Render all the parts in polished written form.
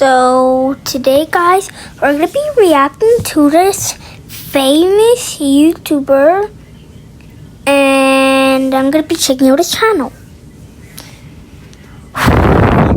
So today, guys, we're gonna be reacting to this famous YouTuber, and I'm gonna be checking out his channel.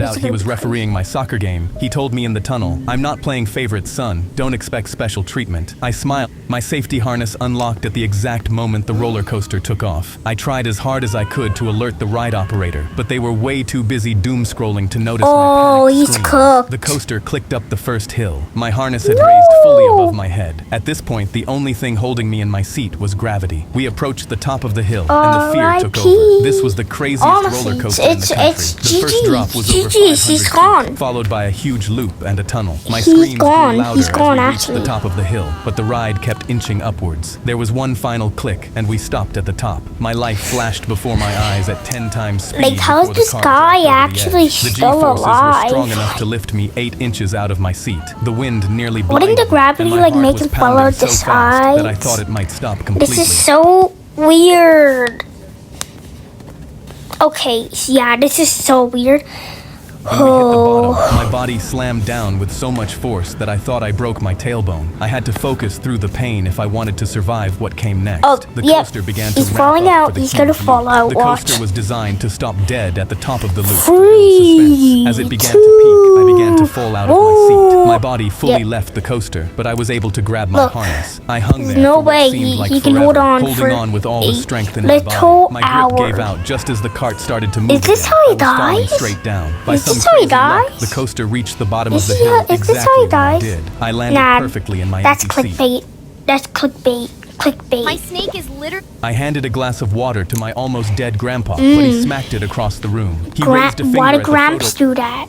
Out he was refereeing my soccer game. He told me in the tunnel, "I'm not playing favorite son, don't expect special treatment." I smiled. My safety harness unlocked at the exact moment the roller coaster took off. I tried as hard as I could to alert the ride operator, but they were way too busy doom scrolling to notice my panicked he's screams. cooked. The coaster clicked up the first hill. My harness had raised fully above my head. At this point, the only thing holding me in my seat was gravity. We approached the top of the hill, and the fear took over. This was the craziest roller coaster in the country. The first drop was over 500 he's gone. followed by a huge loop and a tunnel. My He's screams gone. grew louder He's gone, as we reached actually. the top of the hill, but the ride kept inching upwards. There was one final click, and we stopped at the top. My life flashed before my eyes at 10 times speed. Like, how is before the this car guy dropped over the actually edge. The still G-forces alive? were strong enough to lift me 8 inches out of my seat. The wind nearly blinded Wouldn't the me, gravity, and my like, heart make was him fall pounding out the so fast that I sides? thought it might stop completely. This is so weird. Okay, yeah, this is so weird. When we hit the bottom, my body slammed down with so much force that I thought I broke my tailbone. I had to focus through the pain if I wanted to survive what came next. The coaster began to he's ramp falling up out. for the He's gonna huge fall leap. out. The Watch. coaster was designed to stop dead at the top of the loop. 3, As it began to peak, I began to fall out of my seat. My body fully Yep. left the coaster, but I was able to grab my Look, harness. I hung there no for what way seemed like he can forever, hold on holding for on with all the a strength in my little body. My grip gave hour. out just as the cart started to move Is this again. how he I was falling dies? straight down. By Is some this how he crazy luck, dies? the coaster reached the bottom Is of the he- hill is this exactly how he when I dies? did. I landed Nah, perfectly in my that's empty seat. clickbait. That's clickbait. Clickbait. My snake is literally. I handed a glass of water to my almost dead grandpa, but he smacked it across the room. He raised a finger Why at did the Gramps photo do that?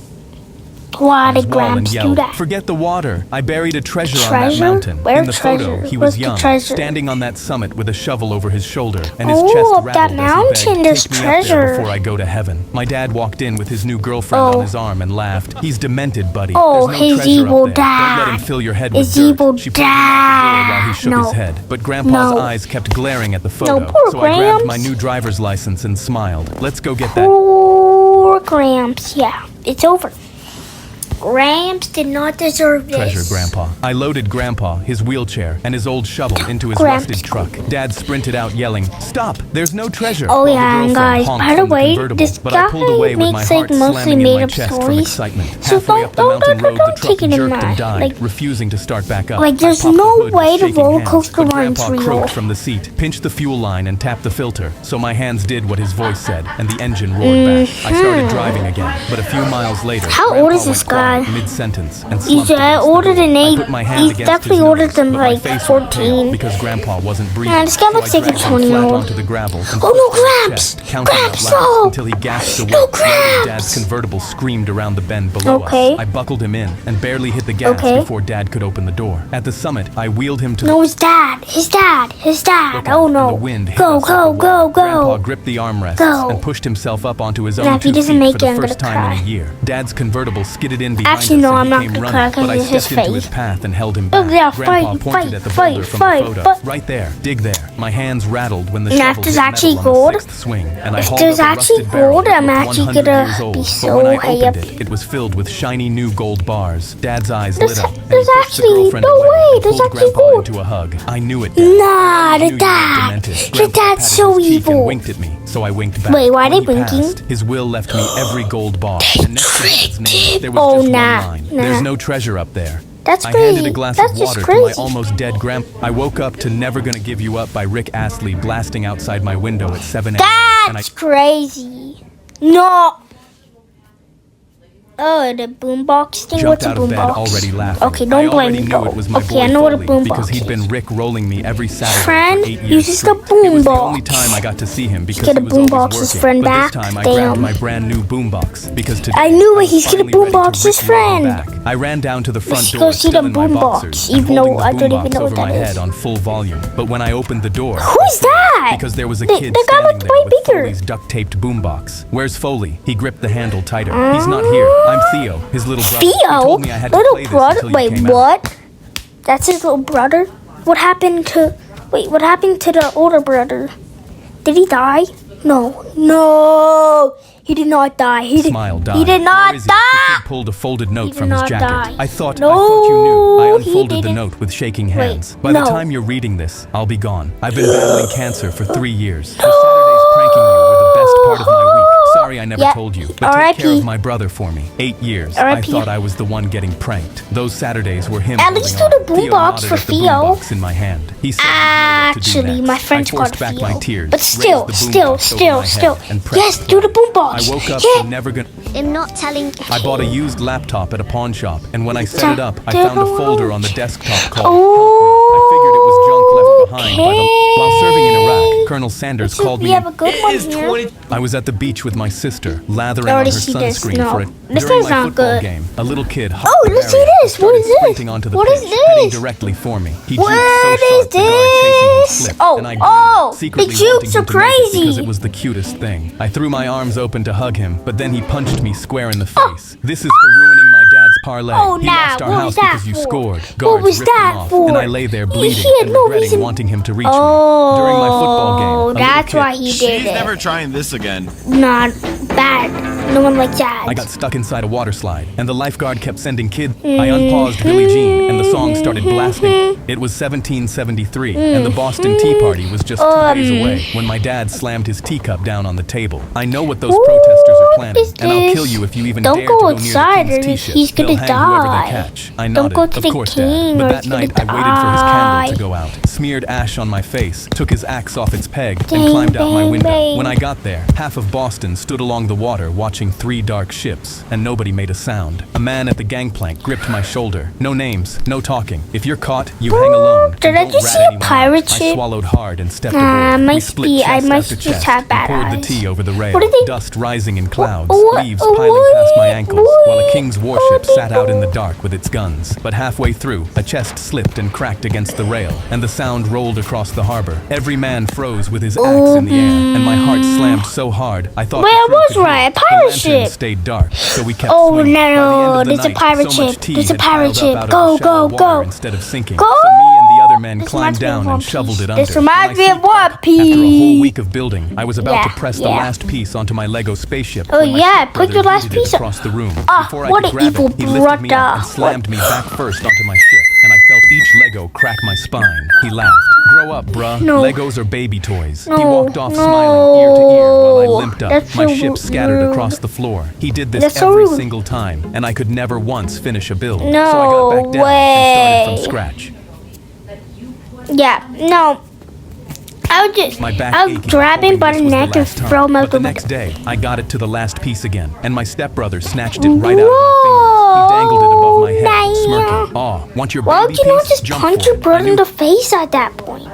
Why did wall and Gramps do yelled, that? "Forget the water! I buried a treasure on that Treasure? mountain." Where In the photo, treasure? he Where's was the young, treasure? standing on that summit with a shovel over his shoulder, and his Oh, chest up that rattled as he mountain, begged, there's "Take me up there treasure." before I go to heaven." My dad walked in with his new girlfriend Oh. on his arm and laughed. "He's demented, buddy. Oh, There's no his treasure evil up there. Don't let him dad. fill your head His with dirt." evil She pulled him out the door while he dad. shook No. his head, but Grandpa's No. eyes kept glaring at the photo. poor So I grabbed Gramps. my new driver's license and smiled. "Let's go get that." Poor Gramps. Yeah, it's over. Gramps did not deserve this. Treasure, Grandpa. I loaded Grandpa, his wheelchair, and his old shovel into his Gramps. rusted truck. Dad sprinted out yelling, "Stop! There's no treasure!" Oh, while the yeah, and girlfriend guys, honked by the from the way, convertible, this but I pulled away guy with my makes, heart like, mostly slamming in my made-up chest from stories. excitement. So Halfway up the mountain road, the don't truck take it in jerked and mind. died, Like, refusing to start back up. like, there's I popped no the hood way with the shaking roller hands, coaster but runs Grandpa real. croaked from the seat, pinched the fuel line, and tapped the filter. So my hands did what his voice said, and the engine roared back. I started driving again, but a few miles later, How old Grandpa is this went quiet guy? mid-sentence and He's slumped against the older door. than I 8. put my hand He's against definitely his older nose, than, but my like, face went pale 14. because Grandpa wasn't breathing. Man, this guy looks so I like a dragged him flat 20-year-old. onto the gravel and Oh, no, pushed him in the Gramps! chest, counting out Gramps, loud no! until he gasped away. No, While Gramps! Dad's convertible screamed around the bend below Okay. us. I buckled him in and barely hit the gas Okay. before Dad could open the door. At the summit, I wheeled him to No, his dad. His dad. His dad. Look Oh out, no. and the wind hit Go, us like go, a wall. go, Grandpa go. gripped the armrests Go. and pushed himself up onto his Now, own if he 2 doesn't feet make for it, the I'm first gonna time in cry. a year. Dad's convertible skidded in behind Actually, us no, and I'm he not came gonna running, cry 'cause but I it's his stepped into his face. path and held him Oh, back. yeah, Grandpa fight, pointed fight, at the fight, boulder from fight, the photo. but- Right there, dig there. My hands rattled when the And shovel if there's hit actually metal on gold- the 6th swing, and I if hauled there's up a actually rusted barrel gold, that I'm looked actually 100 gonna years old. be But when I so high opened up. it was filled with shiny new gold bars. Dad's eyes There's- lit up, and he there's pushed the actually- girlfriend no away way, and there's pulled actually Grandpa gold. into a hug. I knew it, Dad. Nah, I the knew you were dad. demented. The Grandpa dad's patted so his cheek and evil. winked at me, so I winked back. Wait, why are When they he winking? passed, his will left me every gold bar. And next to his name, there was Oh, just nah, one line. nah. There's no treasure up there. That's I crazy. handed a glass That's of just water to my crazy. almost dead grandpa. I woke up to Never Gonna Give You Up by Rick Astley blasting outside my window at 7 a.m. and I That's crazy. No. Oh, the boombox thing. jumped What's a out of bed boombox? already laughing. Okay, I don't blame already me. knew it was my Okay, boy I know what a Foley, boombox because he'd is. been Rick rolling me every Saturday Friend for 8 years uses the straight. It was the boombox. only time I got to see him because Get he a was always boombox, his working. friend But back. this time I Damn. grabbed my brand new boombox because today I knew it. I was He's gonna finally ready to boombox his Rick roll him friend. back. I ran down to the front Let's door, go see still the in my boombox, boxers, even and holding though the I don't even boombox know what over my that head is. on full volume. But when I opened the door, Who's that? because there was a The- kid the guy standing looked there way with bigger. Foley's duct-taped boombox. "Where's Foley?" He gripped the handle tighter. "He's not here. I'm Theo, his little brother." He Theo? told me I had to Little play this brother? until you Wait, came out. what? That's his little brother? What happened to... Wait, what happened to the older brother? Did he die? No. He did not die. He did not Where is he? die. The kid pulled a folded note from his not jacket. die. I thought No, you knew. I he unfolded the didn't. note with shaking hands. By no. the time you're reading this, I'll be gone. I've been battling cancer for 3 years. The Saturdays pranking you were the best part of my week. Sorry I never told you, but take care of my brother for me. 8 years. I thought I was the one getting pranked. Those Saturdays were him. At least do the boombox for Theo. Boombox in my hand. He said Actually, my friend's called back Theo. my tears, But still. and pressed Yes, do the boombox. I woke up and never gonna. I'm not telling. I bought a used laptop at a pawn shop, and when I set it up, I found a folder on the desktop called Oh, I figured it was junk left behind by the. While serving in Iraq, Colonel Sanders called We me. have a good one here. I was at the beach with my sister, lathering on already her see this. sunscreen No. for it. This During is my not football good. game, a little kid. Let's see this. What is this? Sprinting onto the What pitch, is heading this? directly for me. He What juked so is sharp the guard chasing him this? slipped, Oh, and I oh, grinned, secretly the jukes wanting him are to make it because crazy. it was the cutest thing. I threw my arms open to hug him, but then he punched me square in the face. This is for ruining my dad's parlay. Oh, he nah, lost our what house was that because you for? scored. What Guards was ripped him that off, for? and I lay there bleeding He had and no regretting reason- wanting him to reach Oh, me. During my football game, a little that's kid- why he did She's it. never trying this again. Not bad. No one likes that. I got stuck inside a water slide, and the lifeguard kept sending kids. I unpaused Billie Jean, and the song started blasting. It was 1773, and the Boston Tea Party was just 2 days away when my dad slammed his teacup down on the table. I know what those protesters are planning, is and I'll this? kill you if you even Don't dare go to go outside near the or King's tea he's ship. gonna They'll hang whoever die. they catch. I Don't nodded. go to of the course, king Dad. or But that he's gonna night, I waited for his candle to die. go out, smeared ash on my face, took his axe off its peg, Bang, and climbed out my bang, window. bang. When I got there, half of Boston stood along the water watching 3 dark ships, and nobody made a sound. A man at the gangplank gripped my shoulder. No names, no talking. If you're caught, you hang alone. Did I Don't just rat see a anyone out. pirate I ship? swallowed hard and stepped Nah, aboard. might We split be- I chest might after just chest have and bad poured the eyes. tea over the rail. What are they- Dust rising in clouds, What- leaves piling past my ankles, while a king's warship sat out in the dark with its guns. But halfway through, a chest slipped and cracked against the rail, and the sound rolled across the harbor. Every man froze with his axe in the air, and my heart slammed so hard I thought Wait, the I crew was could hear right, it. a pirate The lantern ship. stayed dark, so we kept Oh, swinging. By the end no, of the there's a night, pirate so much ship. tea There's a had pirate piled up ship. out of Go, the shallow go, water go. instead of sinking. Go. So me and the other men This climbed reminds me of down One and shoveled Piece. it under. This reminds me When I of One After a whole Piece. week of building, I was about to Yeah, press the yeah. last piece onto my Lego spaceship. Oh, when my yeah, stepbrother put your last yeeted it piece up. across the room. Ah, Before I what could an grab evil it, he lifted me up and brother. slammed me back first onto my ship, and I felt each Lego crack my spine. He laughed. Grow up, bruh. No. Legos are baby toys. He No, walked off no. smiling ear to ear while I limped up. That's My so ship scattered rude. across the floor. He did this That's so every rude. single time, and I could never once finish a build. No so I got back down and started from way. scratch. Yeah, no. I would just, My back I would aching, grab him hoping by this the was neck and last time. throw him out But the the next window. day, I got it to the last piece again, and my stepbrother snatched it right out of my fingers. He dangled it above my head, Whoa, smirking. Aw, want your Why baby would you not piece? just Jump punch for your it. brother I in knew the face at that point?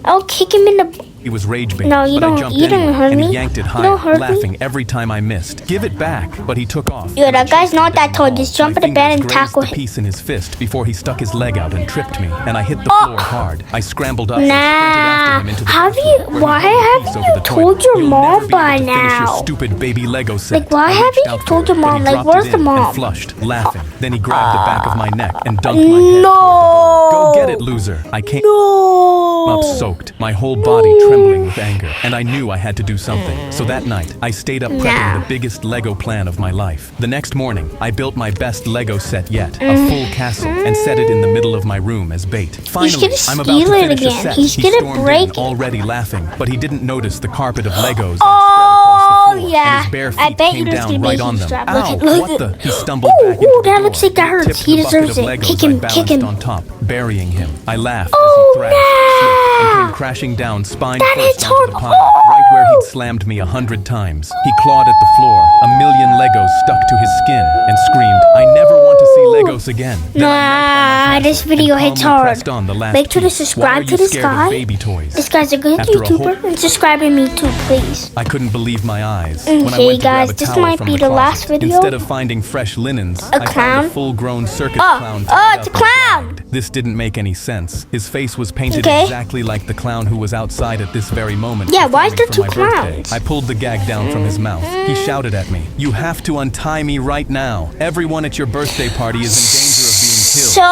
I'll kick him in the... he was rage baiting, No, you but I don't- jumped you didn't anyway, hurt and he me. yanked it You higher, don't hurt me. laughing every time I missed. Give it back, but he took off. Yo, and I that guy's chased him not that down tall. the Just hall. jump My in the bed and fingers grazed tackle the him. piece in his fist before he stuck his leg out and tripped me, and I hit the floor hard. I scrambled up and sprinted after him into the Have bathroom, you- where he why hung the haven't piece you over the told toilet. your You'll mom never be by able to finish your now? stupid baby Lego set. Like, why I haven't reached you out for told it, your but he mom? Like, dropped where's it the in mom? And flushed, laughing. Then he grabbed the back of my neck and dunked my head. No. Go get it, loser. I came No. up soaked, my whole body trembling with anger, and I knew I had to do something. So that night, I stayed up prepping the biggest Lego plan of my life. The next morning, I built my best Lego set yet, a full castle, and set it in the middle of my room as bait. Finally, gonna I'm about to steal it finish a again. set. He's He gonna stormed break in, it. already laughing, but he didn't notice the carpet of Legos Oh, that spread across the floor, yeah. and his bare I feet bet came you there's down gonna be right a on huge them. strap. Ow, Look at- what the? He stumbled Ooh, back into ooh, the that door. looks like that hurts. Tipped He the bucket deserves of it. Legos Kick him, I kick balanced him. on top, burying him. I laughed Oh, as he thrashed, slipped, and no. came crashing down spine That first hits onto hard. the pile, right where he'd slammed me 100 times. He clawed at the floor, a million Legos stuck to his skin, and screamed, "I never want to see Legos again." Then I Nah, knelt by my this castle video and hits calmly hard. pressed on the last Make sure to piece. Why are subscribe you to this scared of guy. baby toys? This guy's a good After a YouTuber. whole- And subscribe to me too, please. I couldn't believe my eyes when I Okay, went to grab guys, a this towel might from be the the closet. last video. Instead of finding fresh linens, I found clown? a full-grown circus Oh, clown. oh, tied it's a up and clown. gagged. This didn't make any sense. His face was painted Okay. exactly like the clown who was outside at this very moment. Yeah, why is performing there for two my birthday. clowns? I pulled the gag down from his mouth. He shouted at me, "You have to untie me right now. Everyone at your birthday party is in danger of being So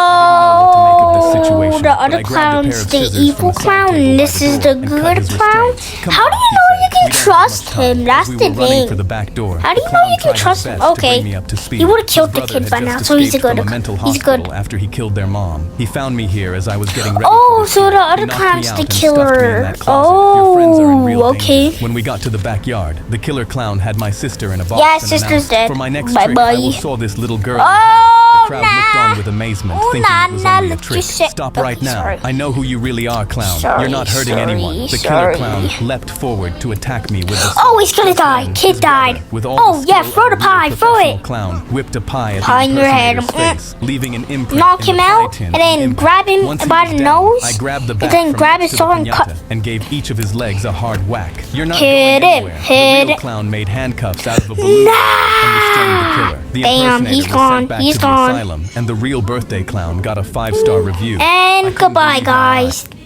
the other clown's the evil clown, and this is the good clown. How do you know you can trust him? That's the thing. How do you know you can trust him? Okay, he would have killed the kid by now, so he's a good. He's good. After he killed their mom, he found me here as I was getting ready. Oh, so the other clown's the killer. Oh, okay. When we got to the backyard, the killer clown had my sister in a box. Yeah, and sister's announced, dead. For my next Bye trick, bye. I saw this little girl. Oh, The crowd looked on with amazement, thinking it was only a trick. Stop right now. Sorry. I know who you really are, clown. Sorry, You're not hurting sorry, anyone. The sorry. killer clown leapt forward to attack me with the Oh, he's gonna die. Kid died. with all Oh, the yeah, skill throw of the a real pie. Throw professional it. clown whipped a pie at Pie in the your head. impersonator's face, leaving an imprint Knock in him the out, pie tin and then impact. grab him Once he by was the down, nose, I grabbed the and bat then from grab next his to the sword and cut. piñata and gave each of his legs a hard whack. You're not Hit going him, anywhere. hit The real him. clown made handcuffs out of a balloon and restrained the killer. The Damn, impersonator he's was gone, sent back he's to the gone. asylum, and the real birthday clown got a 5-star review. And I couldn't goodbye, believe my eyes. guys.